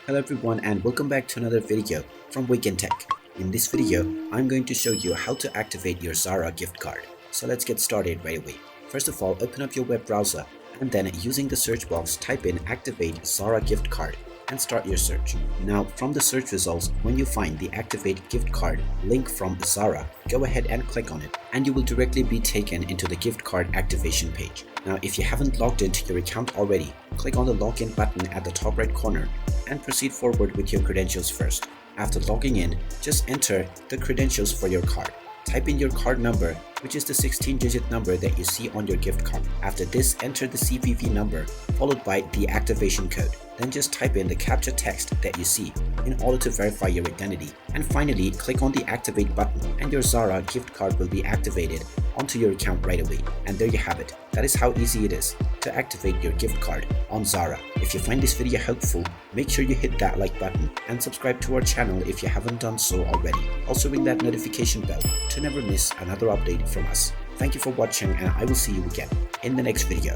Hello everyone and welcome back to another video from Wake&Tech. In this video, I'm going to show you how to activate your Zara gift card. So let's get started right away. First of all, open up your web browser and then using the search box type in activate Zara gift card and start your search. Now from the search results, when you find the activate gift card link from Zara, go ahead and click on it and you will directly be taken into the gift card activation page. Now if you haven't logged into your account already, click on the login button at the top right corner and proceed forward with your credentials first. After logging in, just enter the credentials for your card. Type in your card number, which is the 16-digit number that you see on your gift card. After this, enter the CVV number followed by the activation code. Then just type in the captcha text that you see in order to verify your identity. And finally, click on the activate button and your Zara gift card will be activated onto your account right away. And there you have it. That is how easy it is to activate your gift card on Zara. If you find this video helpful, make sure you hit that like button and subscribe to our channel if you haven't done so already. Also ring that notification bell to never miss another update from us. Thank you for watching and I will see you again in the next video.